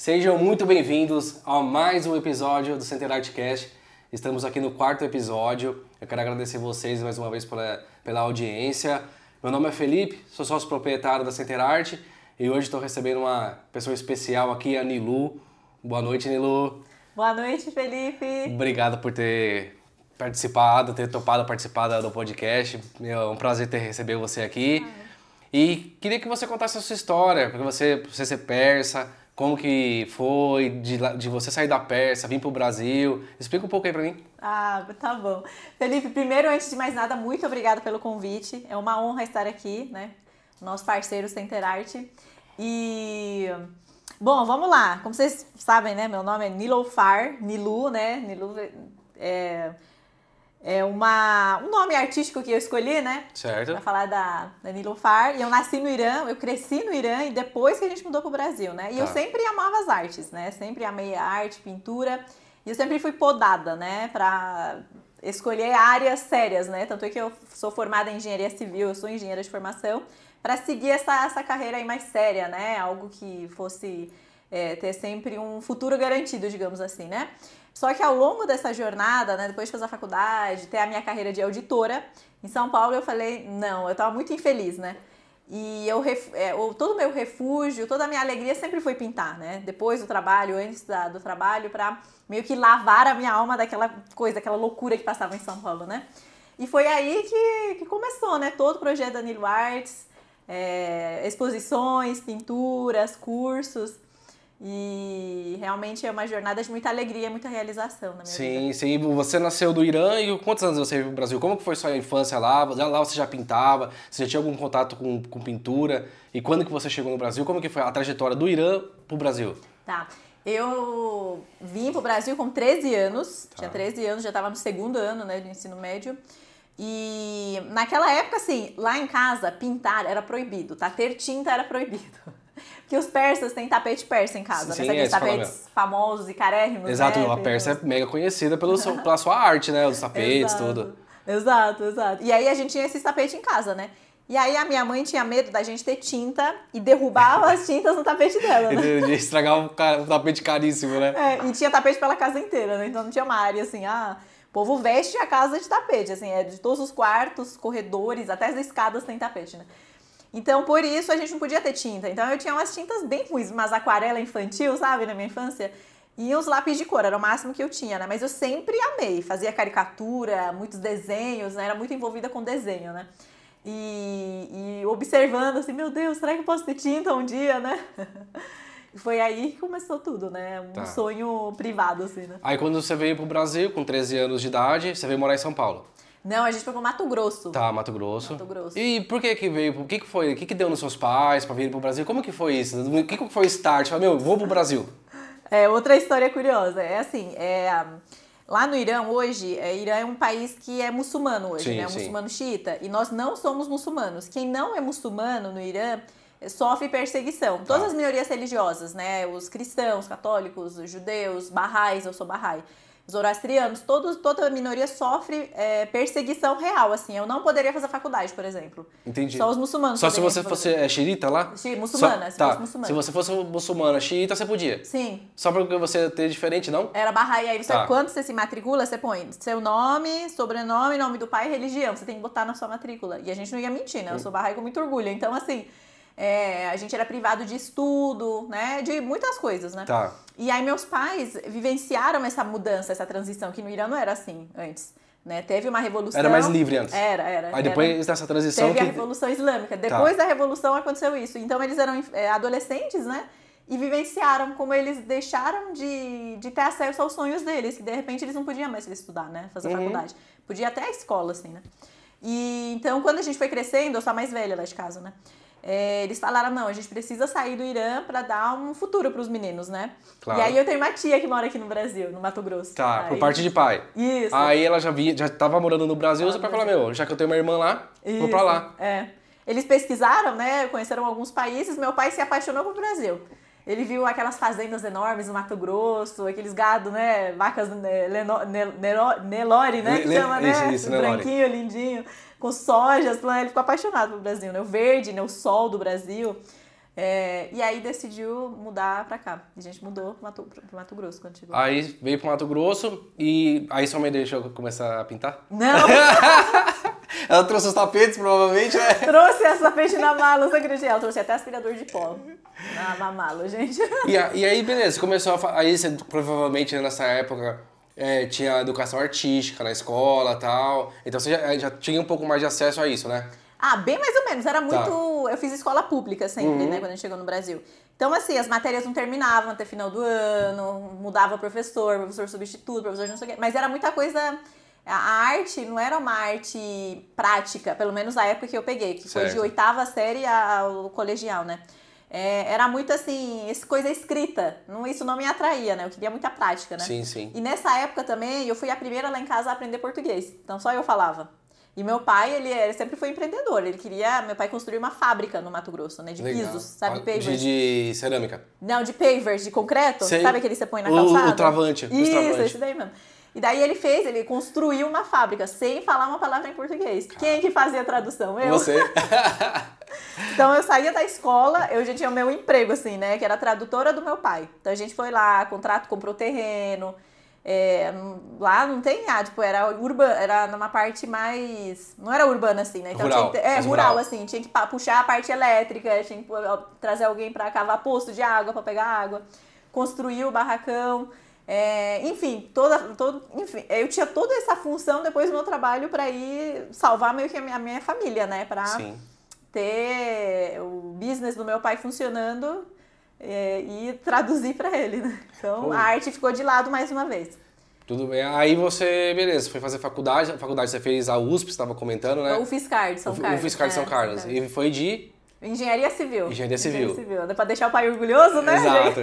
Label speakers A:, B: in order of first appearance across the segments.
A: Sejam muito bem-vindos a mais um episódio do Center Artcast. Estamos aqui no quarto episódio. Eu quero agradecer vocês mais uma vez pela audiência. Meu nome é Felipe, sou sócio proprietário da Center Art e hoje estou recebendo uma pessoa especial aqui, a Nilu. Boa noite, Nilu.
B: Boa noite, Felipe.
A: Obrigado por ter participado, ter topado participar do podcast. É um prazer receber você aqui. E queria que você contasse a sua história, porque você ser persa, como que foi de você sair da Pérsia, vir para o Brasil. Explica um pouco aí para mim.
B: Ah, tá bom. Felipe, primeiro, antes de mais nada, muito obrigada pelo convite. É uma honra estar aqui, né? Nosso parceiro Center Art. E... Bom, vamos lá. Como vocês sabem, né? Meu nome é Niloufar, Nilu, né? Nilu é um nome artístico que eu escolhi, né?
A: Certo.
B: Pra falar da Niloufar. E eu nasci no Irã, eu cresci no Irã e depois que a gente mudou pro Brasil, né? E eu sempre amava as artes, né? Sempre amei a arte, pintura. E eu sempre fui podada, né? Pra escolher áreas sérias, né? Tanto é que eu sou formada em engenharia civil, eu sou engenheira de formação, para seguir essa carreira aí mais séria, né? Algo que fosse ter sempre um futuro garantido, digamos assim, né? Só que ao longo dessa jornada, né, depois de fazer a faculdade, ter a minha carreira de auditora, em São Paulo eu falei, não, eu tava muito infeliz, né? E todo o meu refúgio, toda a minha alegria sempre foi pintar, né? Depois do trabalho, antes do trabalho, pra meio que lavar a minha alma daquela coisa, daquela loucura que passava em São Paulo, né? E foi aí que começou, né? Todo o projeto da Nilu Arts, exposições, pinturas, cursos. E realmente é uma jornada de muita alegria, muita realização na minha vida.
A: Sim. Você nasceu do Irã e quantos anos você veio pro Brasil? Como que foi sua infância lá? Lá você já pintava? Você já tinha algum contato com pintura? E quando que você chegou no Brasil? Como que foi a trajetória do Irã pro Brasil?
B: Tá. Eu vim pro Brasil com 13 anos. Tinha 13 anos, já estava no segundo ano, né, do ensino médio. E naquela época, assim, lá em casa, pintar era proibido, tá? Ter tinta era proibido. Porque os persas têm tapete persa em casa,
A: Sim,
B: né? Aqueles tapetes famosos e carérrimos.
A: Exato,
B: né?
A: A Pérsia é mega conhecida pela sua arte, né? Os tapetes, tudo.
B: Exato. E aí a gente tinha esses tapetes em casa, né? E aí a minha mãe tinha medo da gente ter tinta e derrubava as tintas no tapete dela, né?
A: De estragar um tapete caríssimo, né?
B: E tinha tapete pela casa inteira, né? Então não tinha uma área assim, o povo veste a casa de tapete, assim, de todos os quartos, corredores, até as escadas tem tapete, né? Então, por isso, a gente não podia ter tinta. Então, eu tinha umas tintas bem ruins, umas aquarela infantil, sabe, na minha infância. E uns lápis de cor, era o máximo que eu tinha, né? Mas eu sempre amei. Fazia caricatura, muitos desenhos, né? Era muito envolvida com desenho, né? E observando, assim, meu Deus, será que eu posso ter tinta um dia, né? Foi aí que começou tudo, né? Um sonho privado, assim, né?
A: Aí, quando você veio pro Brasil, com 13 anos de idade, você veio morar em São Paulo?
B: Não, a gente foi pro Mato Grosso.
A: Tá, Mato Grosso.
B: Mato Grosso.
A: E por que veio? O que foi? O que deu nos seus pais pra vir pro Brasil? Como que foi isso? O que foi o start? Falei, vou pro Brasil.
B: Outra história curiosa. Lá no Irã hoje, Irã é um país que é muçulmano hoje,
A: sim,
B: né? Muçulmano xiita. E nós não somos muçulmanos. Quem não é muçulmano no Irã sofre perseguição. Todas as minorias religiosas, né? Os cristãos, católicos, os judeus, barrais, eu sou barrai. Zoroastrianos, toda a minoria sofre perseguição real, assim. Eu não poderia fazer faculdade, por exemplo.
A: Entendi.
B: Só os muçulmanos.
A: Só se você fosse xiita lá?
B: Muçulmana, fosse muçulmana.
A: Se você fosse muçulmana xiita, você podia?
B: Sim.
A: Só porque você ter diferente, não?
B: Era barraia. Aí quando você se matricula, você põe seu nome, sobrenome, nome do pai e religião. Você tem que botar na sua matrícula. E a gente não ia mentir, né? Eu sou barraia com muito orgulho. Então, assim... a gente era privado de estudo, né? De muitas coisas, né?
A: Tá.
B: E aí meus pais vivenciaram essa mudança, essa transição, que no Irã não era assim antes, né? Teve uma revolução...
A: Era mais livre antes.
B: Era.
A: Aí depois dessa transição...
B: Teve a Revolução Islâmica. Depois da Revolução aconteceu isso. Então eles eram adolescentes, né? E vivenciaram como eles deixaram de ter acesso aos sonhos deles, que de repente eles não podiam mais estudar, né? Fazer faculdade. Podia até a escola, assim, né? E então quando a gente foi crescendo, eu sou a mais velha lá de casa, né? Eles falaram, não, a gente precisa sair do Irã pra dar um futuro pros meninos, né? Claro. E aí eu tenho uma tia que mora aqui no Brasil, no Mato Grosso.
A: Tá,
B: aí,
A: por parte de pai.
B: Isso.
A: Aí ela já tava morando no Brasil, você vai falar, já que eu tenho uma irmã lá, vou pra lá.
B: Eles pesquisaram, né, conheceram alguns países, meu pai se apaixonou pro Brasil. Ele viu aquelas fazendas enormes no Mato Grosso, aqueles gado, né, vacas Nelore, né, que chama, né?
A: Isso,
B: branquinho, lindinho, com sojas, ele ficou apaixonado pelo Brasil, né, o verde, né, o sol do Brasil. E aí decidiu mudar pra cá. A gente mudou pro Mato Grosso quando chegou.
A: Aí veio pro Mato Grosso e aí sua mãe deixou eu começar a pintar?
B: Não!
A: Ela trouxe os tapetes, provavelmente, né?
B: Trouxe essa tapete na mala, você acredita? Ela trouxe até aspirador de pó na mala, gente.
A: E aí, beleza, você começou aí você provavelmente nessa época tinha educação artística na escola e tal. Então você já tinha um pouco mais de acesso a isso, né?
B: Bem mais ou menos. Era muito...
A: Tá.
B: Eu fiz escola pública sempre, né? Quando a gente chegou no Brasil. Então, assim, as matérias não terminavam até final do ano, mudava professor substituto, professor de não sei o quê. Mas era muita coisa... A arte não era uma arte prática, pelo menos na época que eu peguei, que foi de 8ª série ao colegial, né? Era muito assim, coisa escrita. Isso não me atraía, né? Eu queria muita prática, né?
A: Sim, sim.
B: E nessa época também, eu fui a primeira lá em casa a aprender português. Então só eu falava. E meu pai, ele sempre foi empreendedor. Meu pai construiu uma fábrica no Mato Grosso, né? De pisos, sabe? Pavers.
A: De cerâmica?
B: Não, de pavers, de concreto.
A: Sei.
B: Sabe aquele que você põe na calçada?
A: O travante.
B: Isso daí mesmo. E daí ele construiu uma fábrica sem falar uma palavra em português. Quem que fazia a tradução? Eu.
A: Você.
B: Então eu saía da escola, eu já tinha o meu emprego, assim, né? Que era tradutora do meu pai. Então a gente foi lá, comprou terreno. Lá não tem tipo, era urbana, era numa parte mais... Não era urbana, assim, né? Então
A: rural.
B: Rural, assim. Tinha que puxar a parte elétrica, tinha que trazer alguém pra cavar poço de água, pra pegar água. Construir o barracão. Enfim, enfim, eu tinha toda essa função depois do meu trabalho para ir salvar meio que a minha família, né? Para ter o business do meu pai funcionando e traduzir para ele, né? Então a arte ficou de lado mais uma vez.
A: Tudo bem. Aí você, beleza, foi fazer faculdade. A faculdade você fez a USP, você estava comentando, né?
B: O UFSCar de São Carlos.
A: O UFSCar de São Carlos. E foi de...
B: Engenharia Civil.
A: Engenharia Civil.
B: Dá pra deixar o pai orgulhoso, né?
A: Exato.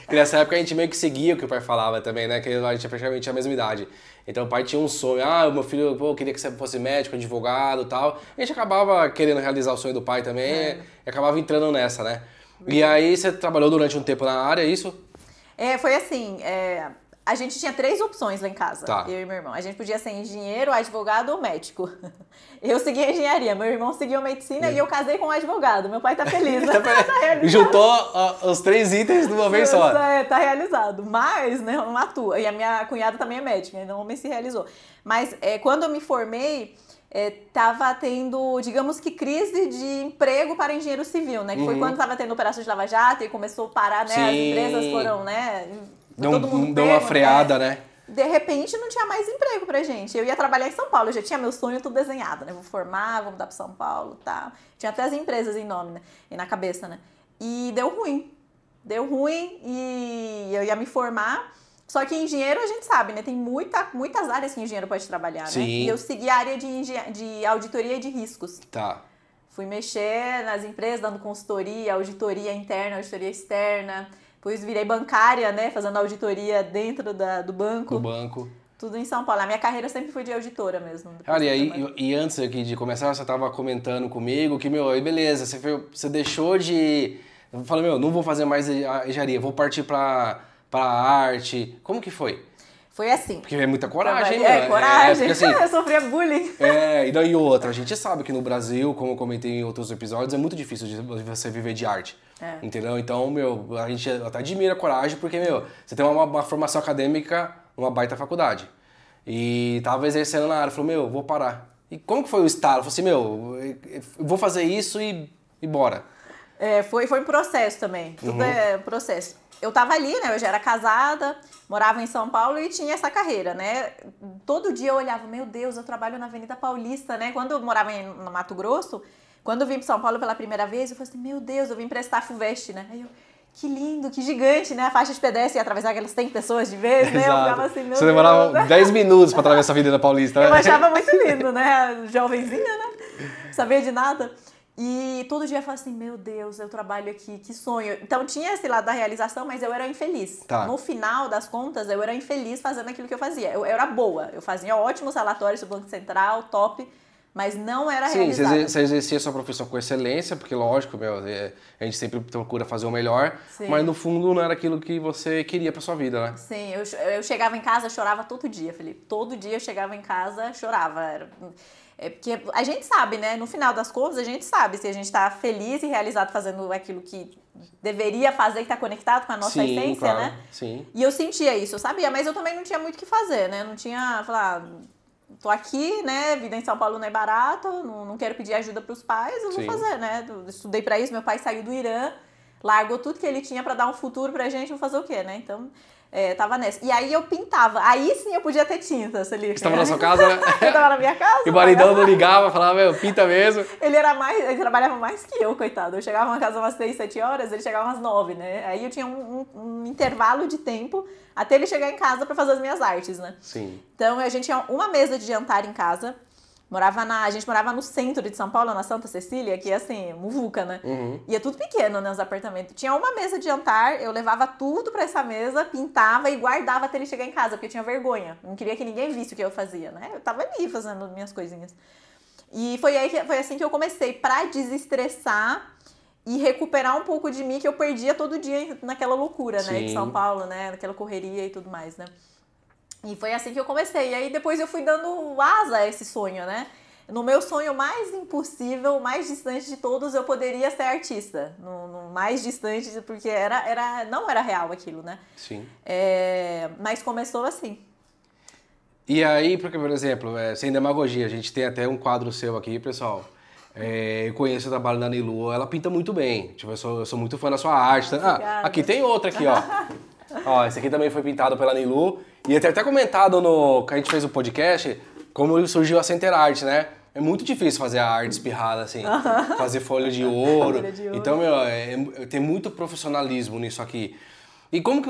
A: Porque nessa época a gente meio que seguia o que o pai falava também, né? Que a gente tinha praticamente a mesma idade. Então o pai tinha um sonho. O meu filho, queria que você fosse médico, advogado e tal. E a gente acabava querendo realizar o sonho do pai também e acabava entrando nessa, né? E aí você trabalhou durante um tempo na área, é isso?
B: Foi assim... A gente tinha 3 opções lá em casa, eu e meu irmão. A gente podia ser engenheiro, advogado ou médico. Eu segui a engenharia, meu irmão seguiu medicina e eu casei com um advogado. Meu pai tá feliz, né?
A: Juntou os 3 itens de uma vez só.
B: Tá realizado. Mas, né, não atua. E a minha cunhada também é médica, então o homem se realizou. Mas quando eu me formei, tava tendo, digamos que, crise de emprego para engenheiro civil, né? Que foi quando tava tendo operação de Lava Jato e começou a parar, né? Sim. As empresas foram, né?
A: Deu uma freada, né?
B: De repente não tinha mais emprego pra gente. Eu ia trabalhar em São Paulo, eu já tinha meu sonho tudo desenhado, né? Vou formar, vou mudar pra São Paulo e tal. Tinha até as empresas em nome, né? E na cabeça, né? E deu ruim. Deu ruim e eu ia me formar. Só que engenheiro a gente sabe, né? Tem muitas áreas que engenheiro pode trabalhar,
A: Sim.
B: né? E eu segui a área de auditoria e de riscos.
A: Tá.
B: Fui mexer nas empresas, dando consultoria, auditoria interna, auditoria externa. Depois virei bancária, né? Fazendo auditoria dentro do banco.
A: Do banco.
B: Tudo em São Paulo. A minha carreira sempre foi de auditora mesmo.
A: Cara, e antes aqui de começar, você tava comentando comigo que, aí beleza, você deixou de... Eu falei, não vou fazer mais engenharia, vou partir pra arte. Como que foi?
B: Foi assim.
A: Porque é muita coragem, né?
B: Coragem. Assim, eu sofria bullying.
A: E outra, a gente sabe que no Brasil, como eu comentei em outros episódios, é muito difícil de você viver de arte. Entendeu? Então, a gente até admira a coragem, porque, você tem uma formação acadêmica numa baita faculdade. E tava exercendo na área, falou, vou parar. E como que foi o estalo? Falei assim, eu vou fazer isso e bora.
B: Foi um processo também. Tudo é processo. Eu tava ali, né? Eu já era casada, morava em São Paulo e tinha essa carreira, né? Todo dia eu olhava, meu Deus, eu trabalho na Avenida Paulista, né? Quando eu morava no Mato Grosso, quando eu vim para São Paulo pela primeira vez, eu falei assim, meu Deus, eu vim prestar FUVEST, né? Aí eu, que lindo, que gigante, né? A faixa de pedestre ia atravessar aquelas 100 pessoas de vez, né?
A: Exato.
B: Eu ficava assim, meu Deus.
A: Você demorava 10 minutos para atravessar a Avenida Paulista, né?
B: Eu achava muito lindo, né? Jovenzinha, né? Sabia de nada. E todo dia eu falava assim, meu Deus, eu trabalho aqui, que sonho. Então tinha esse lado da realização, mas eu era infeliz.
A: Tá.
B: No final das contas, eu era infeliz fazendo aquilo que eu fazia. Eu era boa, eu fazia ótimos relatórios do Banco Central, top, mas não era realizada.
A: Sim, você exercia a sua profissão com excelência, porque lógico, a gente sempre procura fazer o melhor,
B: Sim.
A: Mas no fundo não era aquilo que você queria pra sua vida, né?
B: Sim, eu chegava em casa, chorava todo dia, Felipe. Todo dia eu chegava em casa, chorava. Porque a gente sabe, né? No final das contas, a gente sabe se a gente tá feliz e realizado fazendo aquilo que deveria fazer, que tá conectado com a nossa essência,
A: claro,
B: né?
A: Sim.
B: E eu sentia isso, eu sabia, mas eu também não tinha muito o que fazer, né? Não tinha, falar, tô aqui, né? Vida em São Paulo não é barato, não quero pedir ajuda pros pais, eu vou fazer, né? Eu estudei pra isso, meu pai saiu do Irã, largou tudo que ele tinha pra dar um futuro pra gente, vou fazer o quê, né? Então, tava nessa. E aí eu pintava, aí sim eu podia ter tinta, Felipe.
A: Você tava na sua casa, né?
B: Eu tava na minha casa.
A: E o maridão não ligava, falava, meu, pinta mesmo.
B: Ele trabalhava mais que eu, coitado. Eu chegava na casa umas 6, 7 horas, ele chegava umas 9, né? Aí eu tinha um intervalo de tempo até ele chegar em casa pra fazer as minhas artes, né?
A: Sim.
B: Então a gente tinha uma mesa de jantar em casa. A gente morava no centro de São Paulo, na Santa Cecília, que é assim, muvuca, né? E é tudo pequeno, né, os apartamentos. Tinha uma mesa de jantar, eu levava tudo pra essa mesa, pintava e guardava até ele chegar em casa, porque eu tinha vergonha. Não queria que ninguém visse o que eu fazia, né? Eu tava ali fazendo minhas coisinhas. E foi assim que eu comecei, pra desestressar e recuperar um pouco de mim, que eu perdia todo dia naquela loucura, né, de São Paulo, né, naquela correria e tudo mais, né? E foi assim que eu comecei. E aí depois eu fui dando asa a esse sonho, né? No meu sonho mais impossível, mais distante de todos, eu poderia ser artista. No mais distante, porque não era real aquilo, né?
A: Sim.
B: Mas começou assim.
A: E aí, porque, por exemplo, sem demagogia, a gente tem até um quadro seu aqui, pessoal. Eu conheço o trabalho da Nilu, ela pinta muito bem. Tipo, eu sou muito fã da sua arte. Aqui tem outra aqui, ó. Ó, esse aqui também foi pintado pela Nilu. E eu tenho até comentado que a gente fez o podcast, como surgiu a Center Art, né? É muito difícil fazer a arte espirrada, assim. Fazer folha de ouro. Então, tem muito profissionalismo nisso aqui. E como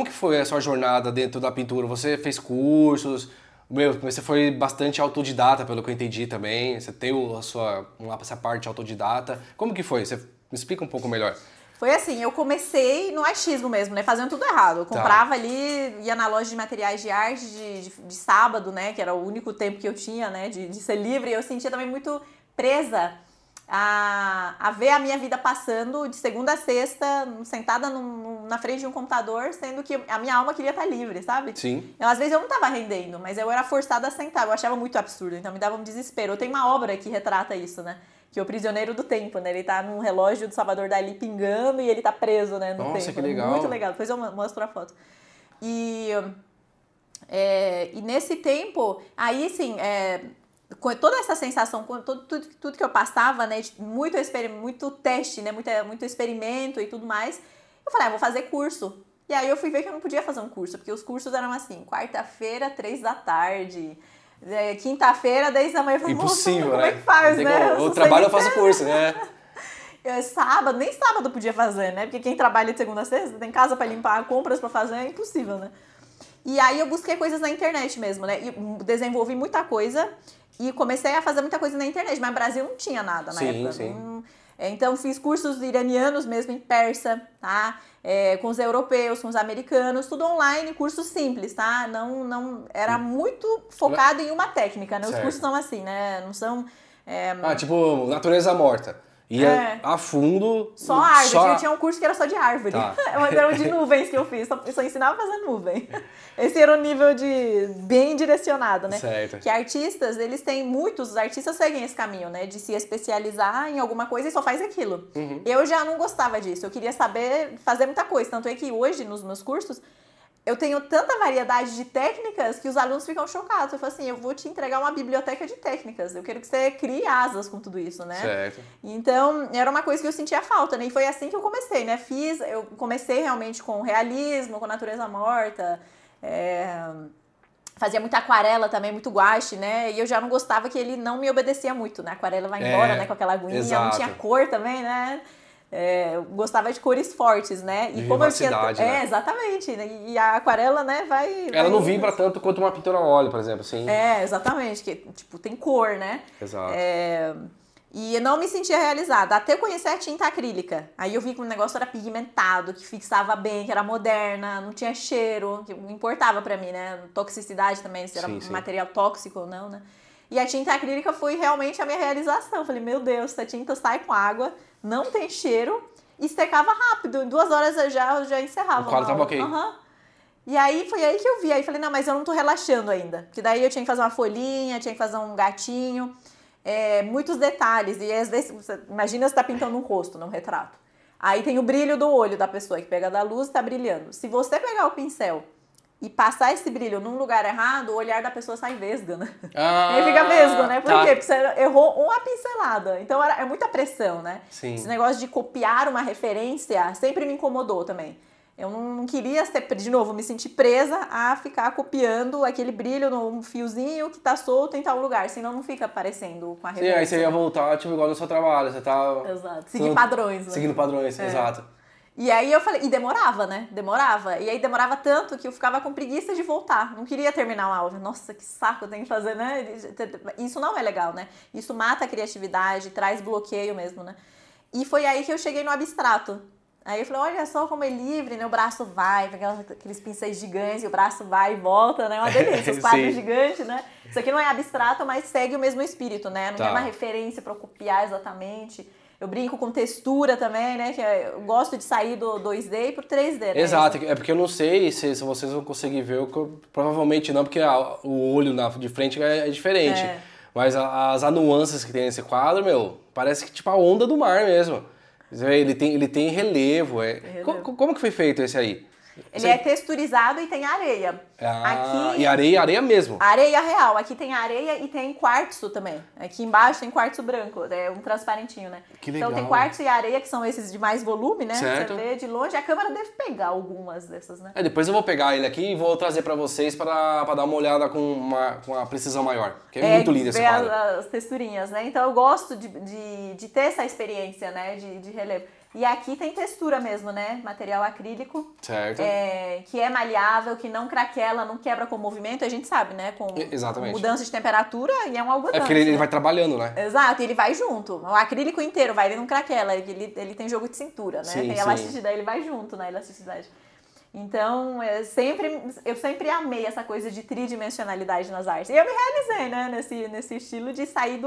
A: que foi a sua jornada dentro da pintura? Você fez cursos? Você foi bastante autodidata, pelo que eu entendi também. Você tem essa parte autodidata. Como que foi? Você me explica um pouco melhor.
B: Foi assim, eu comecei no achismo mesmo, né? Fazendo tudo errado. Eu comprava ali, ia na loja de materiais de arte de sábado, né? Que era o único tempo que eu tinha, né? De ser livre. E eu sentia também muito presa a ver a minha vida passando de segunda a sexta, sentada na frente de um computador, sendo que a minha alma queria estar livre, sabe?
A: Sim.
B: Então, às vezes eu não estava rendendo, mas eu era forçada a sentar. Eu achava muito absurdo, então me dava um desespero. Eu tenho uma obra que retrata isso, né? Que é o Prisioneiro do Tempo, né? Ele tá num relógio do Salvador Dali pingando e ele tá preso, né, no tempo.
A: Nossa, que legal.
B: Muito legal. Depois eu mostro a foto. E nesse tempo, aí sim, com toda essa sensação, com tudo que eu passava, né, de muito teste, né, muito experimento e tudo mais, eu falei, vou fazer curso. E aí eu fui ver que eu não podia fazer um curso, porque os cursos eram assim, quarta-feira, 3 da tarde... quinta-feira, 10 da manhã, eu falei,
A: impossível,
B: como
A: né?
B: é que faz, né?
A: O trabalho eu faço curso, né?
B: Sábado, nem sábado eu podia fazer, né? Porque quem trabalha de segunda a sexta, tem casa pra limpar, compras pra fazer, é impossível, né? E aí eu busquei coisas na internet mesmo, né? E desenvolvi muita coisa e comecei a fazer muita coisa na internet, mas no Brasil não tinha nada na época.
A: Sim.
B: Então fiz cursos iranianos mesmo em persa, tá? Com os europeus, com os americanos, tudo online, cursos simples, tá? Não era muito focado em uma técnica, né? Os cursos são assim, né? Não são...
A: tipo, natureza morta. Ia a fundo...
B: Só árvore. Tinha um curso que era só de árvore.
A: Tá.
B: Era o de nuvens que eu fiz. Eu só ensinava a fazer nuvem. Esse era o nível de bem direcionado, né?
A: Certo.
B: Que artistas, os artistas seguem esse caminho, né? De se especializar em alguma coisa e só faz aquilo. Eu já não gostava disso. Eu queria saber fazer muita coisa. Tanto é que hoje, nos meus cursos, eu tenho tanta variedade de técnicas que os alunos ficam chocados. Eu falo assim, eu vou te entregar uma biblioteca de técnicas. Eu quero que você crie asas com tudo isso, né?
A: Certo.
B: Então, era uma coisa que eu sentia falta, né? E foi assim que eu comecei, né? Eu comecei realmente com realismo, com natureza morta. Fazia muita aquarela também, muito guache, né? E eu já não gostava que ele não me obedecia muito, né? A aquarela vai embora, né? Com aquela aguinha.
A: Exato.
B: Não tinha cor também, né? Eu gostava de cores fortes, né?
A: E como eu tinha... né?
B: Exatamente. E a aquarela, né,
A: Ela não vibra tanto quanto uma pintura a óleo, por exemplo, assim.
B: Exatamente. Que, tipo, tem cor, né?
A: Exato.
B: E eu não me sentia realizada, até eu conhecer a tinta acrílica. Aí eu vi que o negócio era pigmentado, que fixava bem, que era moderna, não tinha cheiro, que não importava pra mim, né? Toxicidade também, se era material tóxico ou não, né? E a tinta acrílica foi realmente a minha realização. Eu falei, meu Deus, essa tinta sai com água, não tem cheiro e secava rápido. Em 2 horas eu já encerrava.
A: O quadro tava ok.
B: E aí foi aí que eu vi, aí falei, não, mas eu não tô relaxando ainda. Porque daí eu tinha que fazer uma folhinha, tinha que fazer um gatinho, muitos detalhes. E às vezes, imagina você tá pintando um rosto num retrato. Aí tem o brilho do olho da pessoa, que pega da luz e tá brilhando. Se você pegar o pincel e passar esse brilho num lugar errado, o olhar da pessoa sai vesga, né? Aí fica vesgo, né? Por quê? Porque você errou uma pincelada. Então é muita pressão, né?
A: Sim.
B: Esse negócio de copiar uma referência sempre me incomodou também. Eu não queria, de novo, me sentir presa a ficar copiando aquele brilho num fiozinho que tá solto em tal lugar, senão não fica aparecendo com a referência.
A: Sim, aí você ia voltar, tipo, igual no seu trabalho, você tá...
B: Exato, seguir padrões, né?
A: Seguindo padrões, exato.
B: E aí eu falei, e demorava, né? Demorava. E aí demorava tanto que eu ficava com preguiça de voltar. Não queria terminar uma aula. Nossa, que saco eu tenho que fazer, né? Isso não é legal, né? Isso mata a criatividade, traz bloqueio mesmo, né? E foi aí que eu cheguei no abstrato. Aí eu falei, olha só como é livre, né? O braço vai, pega aqueles pincéis gigantes, e o braço vai e volta, né? Uma delícia, os quadros gigantes, né? Isso aqui não é abstrato, mas segue o mesmo espírito, né? Não tem uma referência para copiar exatamente. Eu brinco com textura também, né? Que eu gosto de sair do 2D pro 3D, né?
A: Exato, é porque eu não sei se vocês vão conseguir ver, provavelmente não, porque o olho de frente é diferente. Mas as nuances que tem nesse quadro, meu, parece que tipo a onda do mar mesmo. Ele tem relevo. Como que foi feito esse aí?
B: Ele é texturizado e tem areia.
A: Aqui, e areia mesmo?
B: Areia real. Aqui tem areia e tem quartzo também. Aqui embaixo tem quartzo branco, é um transparentinho, né?
A: Que legal.
B: Então tem quartzo e areia, que são esses de mais volume, né?
A: Certo.
B: Você vê de longe, a câmera deve pegar algumas dessas, né?
A: Depois eu vou pegar ele aqui e vou trazer pra vocês pra dar uma olhada com uma precisão maior. Que é muito lindo esse quadro.
B: As texturinhas, né? Então eu gosto de ter essa experiência, né? De relevo. E aqui tem textura mesmo, né? Material acrílico.
A: Certo.
B: Que é maleável, que não craquela, não quebra com o movimento. A gente sabe, né? Com
A: Exatamente.
B: Mudança de temperatura e é um algodão.
A: É porque ele vai trabalhando, né?
B: Exato, ele vai junto. O acrílico inteiro vai, ele não craquela. Ele tem jogo de cintura, né?
A: Sim,
B: tem elasticidade, ele vai junto na elasticidade. Então, eu sempre amei essa coisa de tridimensionalidade nas artes. E eu me realizei, né? Nesse estilo de sair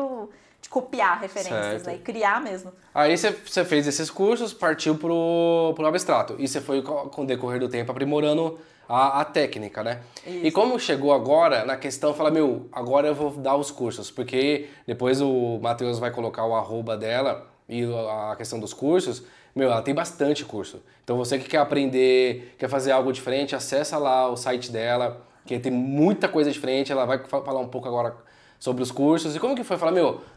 B: de copiar referências, né? E criar mesmo.
A: Aí você fez esses cursos, partiu pro abstrato. E você foi, com o decorrer do tempo, aprimorando a técnica, né? Isso. E como chegou agora na questão, fala, agora eu vou dar os cursos. Porque depois o Matheus vai colocar o @ dela e a questão dos cursos. Ela tem bastante curso. Então você que quer aprender, quer fazer algo diferente, acessa lá o site dela, que tem muita coisa diferente. Ela vai falar um pouco agora sobre os cursos. E como que foi? Falar,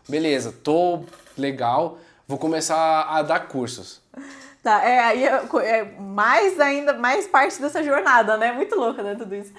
A: beleza, tô legal, vou começar a dar cursos.
B: Tá, aí mais parte dessa jornada, né? Muito louca, né, tudo isso.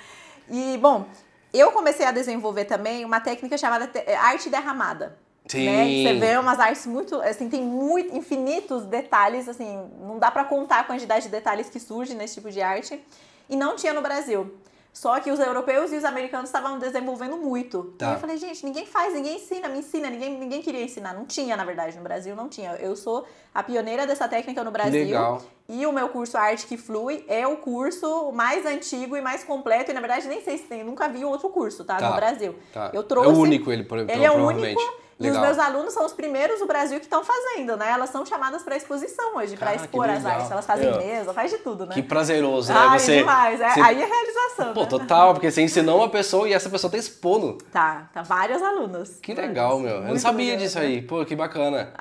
B: E, bom, eu comecei a desenvolver também uma técnica chamada arte derramada.
A: Sim.
B: Né? Você vê umas artes muito, assim, tem infinitos detalhes, assim, não dá pra contar a quantidade de detalhes que surge nesse tipo de arte. E não tinha no Brasil. Só que os europeus e os americanos estavam desenvolvendo muito.
A: Tá.
B: E eu falei, gente, ninguém faz, ninguém ensina, me ensina. Ninguém queria ensinar. Não tinha, na verdade, no Brasil não tinha. Eu sou a pioneira dessa técnica no Brasil.
A: Legal.
B: E o meu curso Arte que Flui é o curso mais antigo e mais completo. E, na verdade, nem sei se tem, nunca vi outro curso, tá? No Brasil.
A: Tá.
B: Eu trouxe,
A: é único ele,
B: ele é
A: provavelmente.
B: Único.
A: Legal.
B: E os meus alunos são os primeiros do Brasil que estão fazendo, né? Elas são chamadas para exposição hoje, para expor as artes. Elas fazem mesa, faz de tudo, né?
A: Que prazeroso, né?
B: Demais. Aí é realização,
A: Pô,
B: né?
A: total, porque você ensinou uma pessoa e essa pessoa tá expondo.
B: Tá várias alunas.
A: Que legal, Eu não sabia disso aí. Pô, que bacana.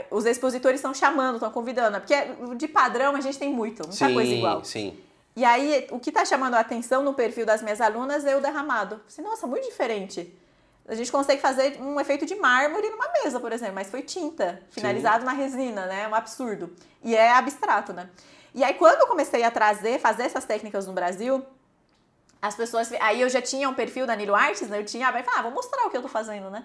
B: Os expositores estão chamando, estão convidando. Porque de padrão a gente tem muita coisa igual.
A: Sim.
B: E aí, o que tá chamando a atenção no perfil das minhas alunas é o derramado. Nossa, muito diferente. A gente consegue fazer um efeito de mármore numa mesa, por exemplo, mas foi tinta, finalizado na resina, né? Um absurdo. E é abstrato, né? E aí, quando eu comecei a fazer essas técnicas no Brasil, as pessoas... Aí eu já tinha um perfil da Nilo Artes, né? Eu falei, vou mostrar o que eu tô fazendo, né?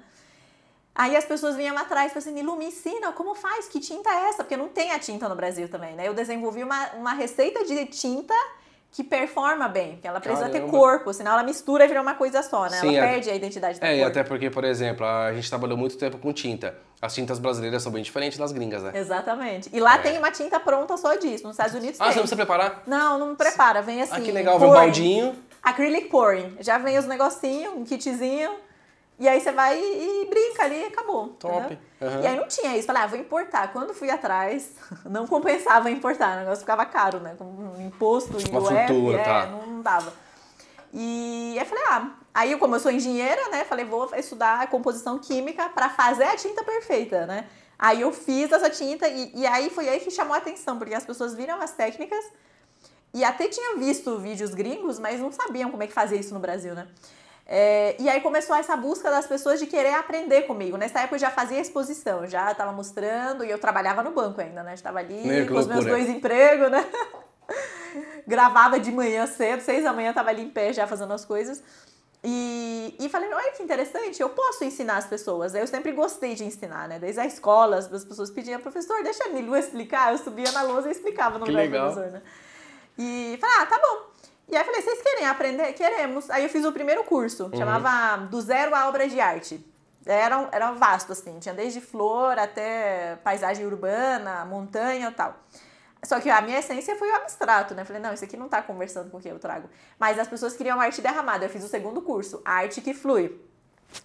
B: Aí as pessoas vinham atrás e falaram assim, Nilu, me ensina, como faz? Que tinta é essa? Porque não tem a tinta no Brasil também, né? Eu desenvolvi uma receita de tinta que performa bem, porque ela precisa ter corpo, senão ela mistura e vira uma coisa só, né? Sim, ela perde a identidade da cor.
A: E até porque, por exemplo, a gente trabalhou muito tempo com tinta. As tintas brasileiras são bem diferentes das gringas, né?
B: Exatamente. E lá tem uma tinta pronta só disso, nos Estados Unidos tem.
A: Você não precisa preparar?
B: Não prepara, vem assim.
A: Que legal, vem um baldinho.
B: Acrylic pouring. Já vem os negocinhos, um kitzinho. E aí você vai e brinca ali e acabou.
A: Top. Uhum.
B: E aí não tinha isso. Falei, vou importar. Quando fui atrás, não compensava importar. O negócio ficava caro, né? Com imposto e
A: uma fortuna, tá.
B: não dava. E aí falei, aí como eu sou engenheira, né? Falei, vou estudar composição química para fazer a tinta perfeita, né? Aí eu fiz essa tinta e aí foi aí que chamou a atenção, porque as pessoas viram as técnicas e até tinham visto vídeos gringos, mas não sabiam como é que fazia isso no Brasil, né? E aí começou essa busca das pessoas de querer aprender comigo. Nessa época eu já fazia exposição, eu já estava mostrando e eu trabalhava no banco ainda, né? Estava ali com os meus 2 empregos, né? Gravava de manhã cedo, 6 da manhã estava ali em pé já fazendo as coisas. E falei, olha que interessante, eu posso ensinar as pessoas. Eu sempre gostei de ensinar, né? Desde a escola, as pessoas pediam, professor, deixa a Nilu explicar. Eu subia na lousa e explicava no lugar do professor, né? E falei, tá bom. E aí falei, vocês querem aprender? Queremos. Aí eu fiz o primeiro curso, chamava Do Zero à Obra de Arte. Era vasto, assim, tinha desde flor até paisagem urbana, montanha e tal. Só que a minha essência foi o abstrato, né? Falei, não, isso aqui não tá conversando com o que eu trago. Mas as pessoas queriam arte derramada. Eu fiz o segundo curso, Arte que Flui.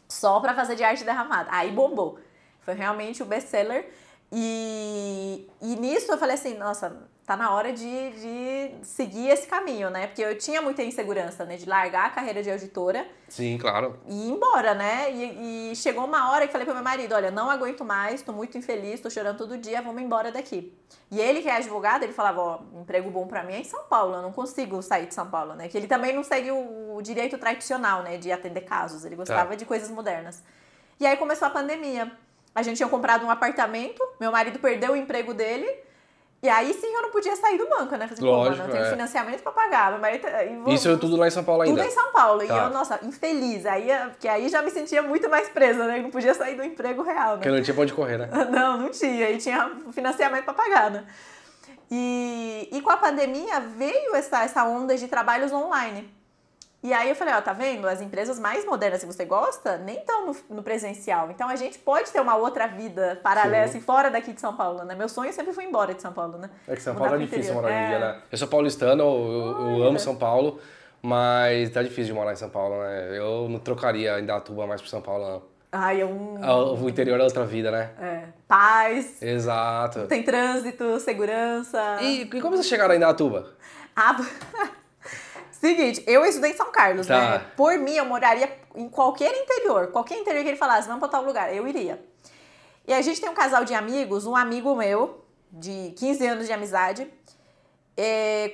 B: Só pra fazer de arte derramada. Aí bombou. Foi realmente o best-seller. E nisso eu falei assim, nossa, tá na hora de seguir esse caminho, né? Porque eu tinha muita insegurança, né? De largar a carreira de auditora.
A: Sim, claro.
B: E ir embora, né? E chegou uma hora que falei pro meu marido, olha, não aguento mais, tô muito infeliz, tô chorando todo dia, vamos embora daqui. E ele, que é advogado, ele falava, ó, emprego bom pra mim é em São Paulo, eu não consigo sair de São Paulo, né? Que ele também não segue o direito tradicional, né? De atender casos, ele gostava de coisas modernas. E aí começou a pandemia. A gente tinha comprado um apartamento, meu marido perdeu o emprego dele, e aí sim eu não podia sair do banco, né? Falei, pô, mano, eu tenho financiamento pra pagar. Meu marido,
A: isso tudo lá em São Paulo ainda?
B: Tudo em São Paulo. Tá. E eu, nossa, infeliz. Porque aí já me sentia muito mais presa, né? Eu não podia sair do emprego real, né?
A: Porque não tinha pra onde correr, né?
B: Não tinha. E tinha financiamento pra pagar, né? E com a pandemia veio essa onda de trabalhos online. E aí eu falei, ó, tá vendo? As empresas mais modernas, se você gosta, nem estão no presencial. Então a gente pode ter uma outra vida paralela, assim, fora daqui de São Paulo, né? Meu sonho sempre foi ir embora de São Paulo, né?
A: É que São Paulo é difícil morar hoje em dia, né? Eu sou paulistano, eu amo São Paulo, mas tá difícil de morar em São Paulo, né? Eu não trocaria Indaiatuba mais por São Paulo, não.
B: Ai,
A: o interior é outra vida, né?
B: Paz.
A: Exato.
B: Tem trânsito, segurança.
A: E como vocês chegaram em Indaiatuba?
B: Seguinte, eu estudei em São Carlos, né? Por mim, eu moraria em qualquer interior que ele falasse, vamos pra tal lugar, eu iria. E a gente tem um casal de amigos, um amigo meu, de 15 anos de amizade,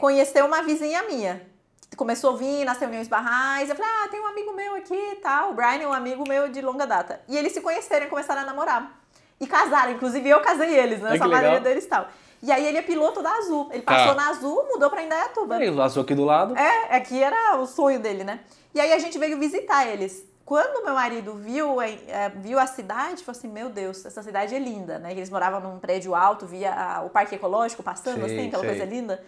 B: conheceu uma vizinha minha. Começou a vir nas reuniões barrais, eu falei, tem um amigo meu aqui e tal, o Brian é um amigo meu de longa data. E eles se conheceram e começaram a namorar. E casaram, inclusive eu casei eles, né? Essa maneira deles e tal. E aí ele é piloto da Azul. Ele passou na Azul, mudou pra Indaiatuba.
A: Ele passou aqui do lado.
B: Aqui era o sonho dele, né? E aí a gente veio visitar eles. Quando meu marido viu a cidade, falou assim, meu Deus, essa cidade é linda, né? Eles moravam num prédio alto, via o parque ecológico passando, assim, aquela coisa linda.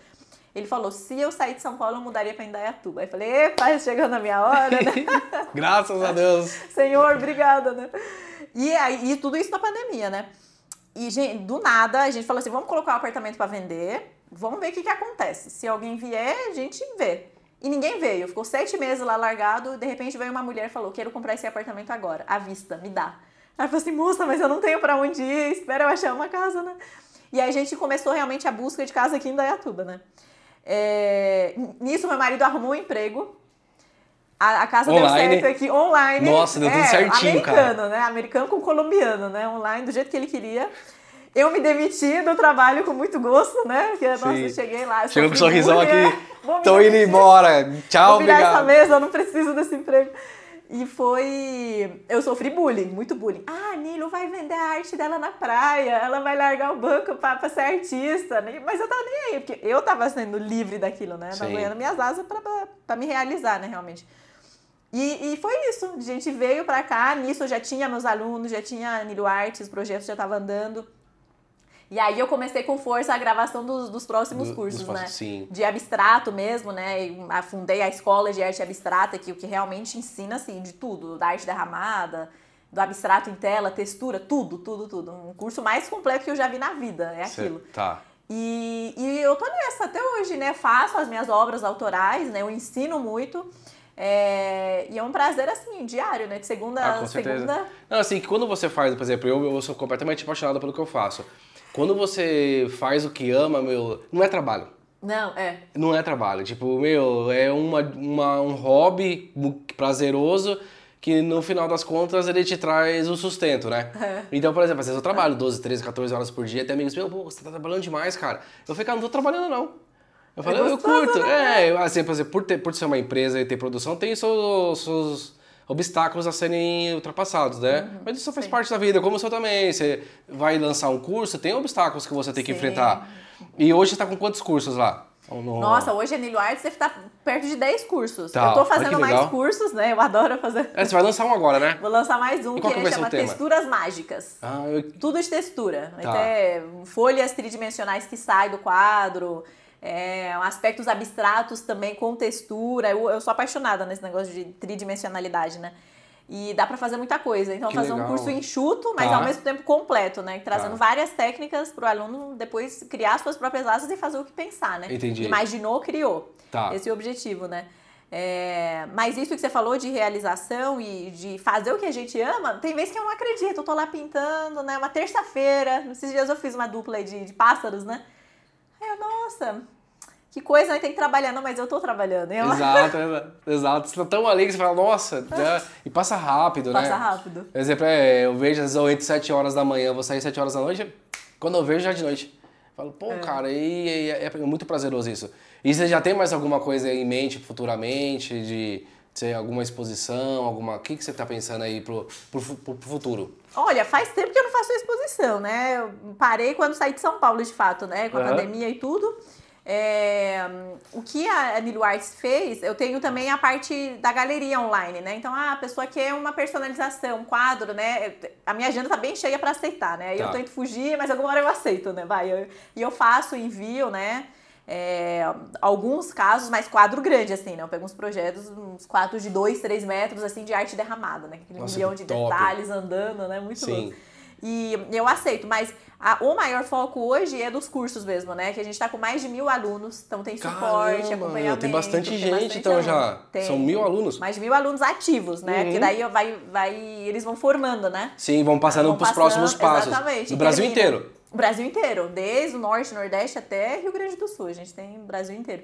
B: Ele falou, se eu sair de São Paulo, eu mudaria pra Indaiatuba. Aí eu falei, epa, chegando a minha hora, né?
A: Graças a Deus.
B: Senhor, obrigada, né? E tudo isso na pandemia, né? E, gente, do nada, a gente falou assim, vamos colocar o apartamento para vender, vamos ver o que acontece. Se alguém vier, a gente vê. E ninguém veio. Ficou 7 meses lá largado, de repente veio uma mulher e falou, quero comprar esse apartamento agora, à vista, me dá. Aí eu falei assim, moça, mas eu não tenho para onde ir, espera eu achar uma casa, né? E aí a gente começou realmente a busca de casa aqui em Indaiatuba, né? Nisso, meu marido arrumou um emprego. A casa
A: online.
B: Deu certo aqui, online.
A: Nossa, deu tudo certinho,
B: americano, né? Americano com colombiano, né? Online, do jeito que ele queria. Eu me demiti do trabalho com muito gosto, né? Porque, nossa, eu cheguei lá.
A: Chegou com um sorrisão aqui. Tô indo embora. Tchau,
B: vou virar
A: obrigado.
B: essa mesa, eu não preciso desse emprego. E eu sofri bullying, muito bullying. A Nilo vai vender a arte dela na praia, ela vai largar o banco pra ser artista. Mas eu tava nem aí, porque eu tava sendo livre daquilo, né? Tava ganhando minhas asas pra me realizar, né, realmente. E foi isso, a gente veio pra cá, nisso eu já tinha meus alunos, já tinha Nilo Artes, o projeto já tava andando. E aí eu comecei com força a gravação dos próximos cursos, né?
A: Sim.
B: De abstrato mesmo, né? Eu fundei a escola de arte abstrata, que o que realmente ensina, assim, de tudo. Da arte derramada, do abstrato em tela, textura, tudo. Um curso mais completo que eu já vi na vida, é aquilo.
A: Tá.
B: E eu tô nessa até hoje, né? Faço as minhas obras autorais, né? Eu ensino muito. E é um prazer, assim, diário, né? De segunda a
A: com certeza.
B: segunda.
A: Não, assim, que quando você faz, por exemplo, eu sou completamente apaixonado pelo que eu faço. Quando você faz o que ama, meu, não é trabalho.
B: Não,
A: Não é trabalho. Tipo, meu, é um hobby prazeroso que no final das contas ele te traz o sustento, né? Então, por exemplo, às vezes eu trabalho 12, 13, 14 horas por dia, até amigos meus, pô, você tá trabalhando demais, cara. Eu falei, cara, não tô trabalhando não. Eu falei, eu
B: gostoso,
A: curto.
B: né?
A: Assim, por exemplo, por ser uma empresa e ter produção, tem seus obstáculos a serem ultrapassados, né? Mas isso faz parte da vida, como o seu também. Você vai lançar um curso, tem obstáculos que você tem que enfrentar. E hoje você tá com quantos cursos lá?
B: Nossa, hoje a Nilo Arts deve estar perto de 10 cursos.
A: Tá.
B: Eu tô
A: Olha
B: fazendo
A: que
B: mais
A: legal.
B: cursos, né? Eu adoro fazer.
A: Você vai lançar um agora, né?
B: Vou lançar mais um
A: E qual que vai ser
B: chama
A: o tema?
B: Texturas Mágicas. Tudo de textura.
A: Tá.
B: Até folhas tridimensionais que saem do quadro, aspectos abstratos também com textura. Eu sou apaixonada nesse negócio de tridimensionalidade, né? E dá pra fazer muita coisa. Então,
A: Que
B: fazer
A: legal.
B: um curso enxuto, mas
A: Tá.
B: ao mesmo tempo completo, né? Trazendo
A: Tá.
B: várias técnicas pro aluno depois criar suas próprias asas e fazer o que pensar, né?
A: Entendi.
B: Imaginou, criou.
A: Tá.
B: Esse é o objetivo, né? Mas isso que você falou de realização e de fazer o que a gente ama, tem vezes que eu não acredito. Eu tô lá pintando, né? Uma terça-feira. Esses dias eu fiz uma dupla aí de pássaros, né? Aí eu, nossa, que coisa, né? Tem que trabalhar. Não, mas eu tô trabalhando.
A: Exato. Você tá tão ali que você fala, nossa, né? E passa rápido, né?
B: Passa rápido.
A: Por exemplo, eu vejo, às vezes eu entro 7 horas da manhã, vou sair 7 horas da noite, quando eu vejo já é de noite. Falo, pô, cara, e é muito prazeroso isso. E você já tem mais alguma coisa em mente futuramente, de ser alguma exposição, o que você tá pensando aí pro futuro?
B: Olha, faz tempo que eu não faço exposição, né? Eu parei quando saí de São Paulo, de fato, né? Com a pandemia e tudo. O que a Nilo Arts fez, eu tenho também a parte da galeria online, né? Então, a pessoa quer uma personalização, um quadro, né? A minha agenda tá bem cheia para aceitar, né?
A: Tá.
B: Eu tento fugir, mas alguma hora eu aceito, né? E eu faço, envio, né? Alguns casos, mas quadro grande, assim, né? Eu pego uns projetos, uns quadros de 2, 3 metros, assim, de arte derramada, né? Aquele milhão de detalhes andando, né? Muito louco. E eu aceito, mas o maior foco hoje é dos cursos mesmo, né? Que a gente tá com mais de 1.000 alunos, então tem suporte, acompanhamento.
A: Tem bastante gente, então já. São 1.000 alunos?
B: Mais de 1.000 alunos ativos, né? Porque daí eles vão formando, né?
A: Sim, vão passando pros próximos passos.
B: Exatamente.
A: No Brasil inteiro.
B: O Brasil inteiro, desde o Norte, Nordeste até Rio Grande do Sul. A gente tem o Brasil inteiro.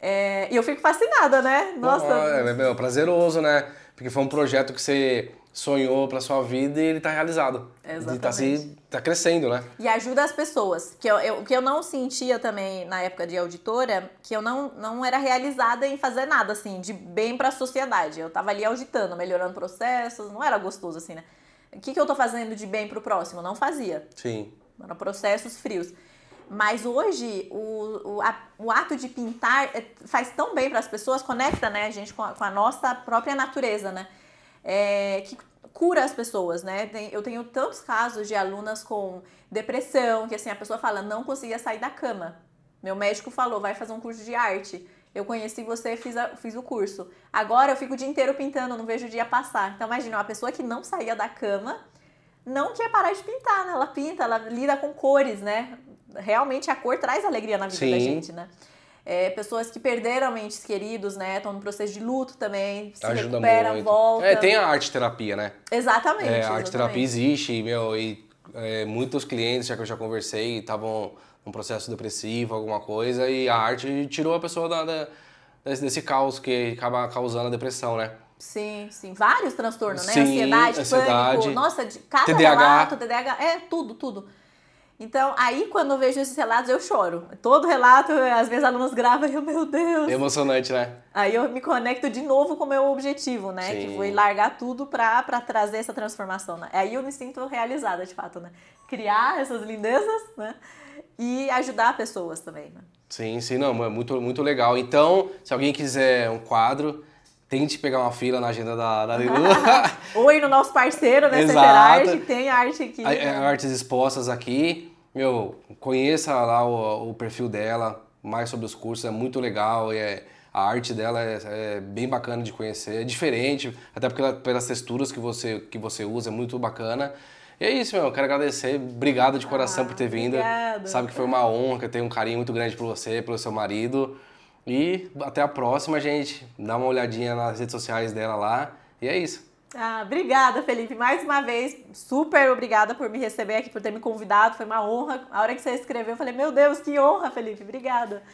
B: E eu fico fascinada, né? Nossa.
A: É prazeroso, né? Porque foi um projeto que você sonhou pra sua vida e ele tá realizado.
B: Exatamente.
A: Tá crescendo, né?
B: E ajuda as pessoas. Que eu não sentia também na época de auditora, que eu não era realizada em fazer nada, assim, de bem pra sociedade. Eu tava ali auditando, melhorando processos, não era gostoso, assim, né? O que eu tô fazendo de bem pro próximo? Não fazia.
A: Sim.
B: Eram processos frios. Mas hoje, o ato de pintar faz tão bem para as pessoas, conecta, né, a gente com a nossa própria natureza, né? Que cura as pessoas, né? Eu tenho tantos casos de alunas com depressão, que assim, a pessoa fala, não conseguia sair da cama. Meu médico falou, vai fazer um curso de arte. Eu conheci você, fiz o curso. Agora eu fico o dia inteiro pintando, não vejo o dia passar. Então imagina, uma pessoa que não saía da cama, não quer parar de pintar, né? Ela pinta, ela lida com cores, né? Realmente a cor traz alegria na vida da gente, né? Pessoas que perderam entes queridos, né? Estão no processo de luto também, se
A: Ajuda
B: recuperam,
A: muito.
B: voltam.
A: Tem a arte-terapia, né?
B: Exatamente.
A: A arte-terapia existe, e muitos clientes que eu já conversei estavam num processo depressivo, alguma coisa, e a arte tirou a pessoa desse caos que acaba causando a depressão, né?
B: Sim. Vários transtornos, né?
A: Sim,
B: ansiedade, pânico. Nossa, cada relato, TDAH, tudo. Então, aí quando eu vejo esses relatos, eu choro. Todo relato, às vezes alunos gravam e eu, meu Deus.
A: É emocionante, né?
B: Aí eu me conecto de novo com o meu objetivo, né?
A: Sim.
B: Que foi largar tudo pra trazer essa transformação, né? Aí eu me sinto realizada, de fato, né? Criar essas lindezas, né? E ajudar pessoas também, né?
A: Sim, não, é muito, muito legal. Então, se alguém quiser um quadro, tente pegar uma fila na agenda da Lilu.
B: Ou ir no nosso parceiro, né?
A: Exato.
B: Centerarte, tem arte aqui.
A: Artes expostas aqui. Conheça lá o perfil dela, mais sobre os cursos, é muito legal. A arte dela é bem bacana de conhecer, é diferente, até porque pelas texturas que você usa, é muito bacana. E é isso, eu quero agradecer, obrigado de coração por ter vindo.
B: Obrigada.
A: Sabe que foi uma honra, que eu tenho um carinho muito grande por você, pelo seu marido. E até a próxima, gente. Dá uma olhadinha nas redes sociais dela lá. E é isso.
B: Obrigada, Felipe. Mais uma vez, super obrigada por me receber aqui, por ter me convidado. Foi uma honra. A hora que você escreveu, eu falei, meu Deus, que honra, Felipe. Obrigada.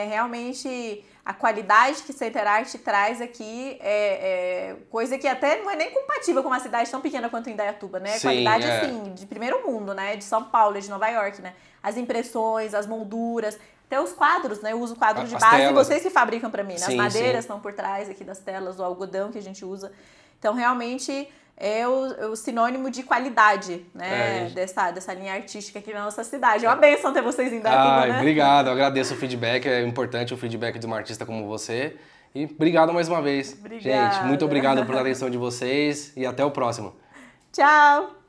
B: Realmente, a qualidade que Center Art traz aqui é coisa que até não é nem compatível com uma cidade tão pequena quanto Indaiatuba, né?
A: Sim,
B: qualidade, assim, de primeiro mundo, né? De São Paulo, de Nova York, né? As impressões, as molduras... Até os quadros, né? Eu uso quadro de base e vocês que fabricam para mim, né? As madeiras estão por trás aqui das telas, o algodão que a gente usa. Então, realmente, é o sinônimo de qualidade, né? Dessa linha artística aqui na nossa cidade. É uma bênção ter vocês em Indaiatuba, né?
A: Obrigado, eu agradeço o feedback. É importante o feedback de uma artista como você. E obrigado mais uma vez.
B: Obrigada.
A: Gente, muito obrigado pela atenção de vocês e até o próximo.
B: Tchau!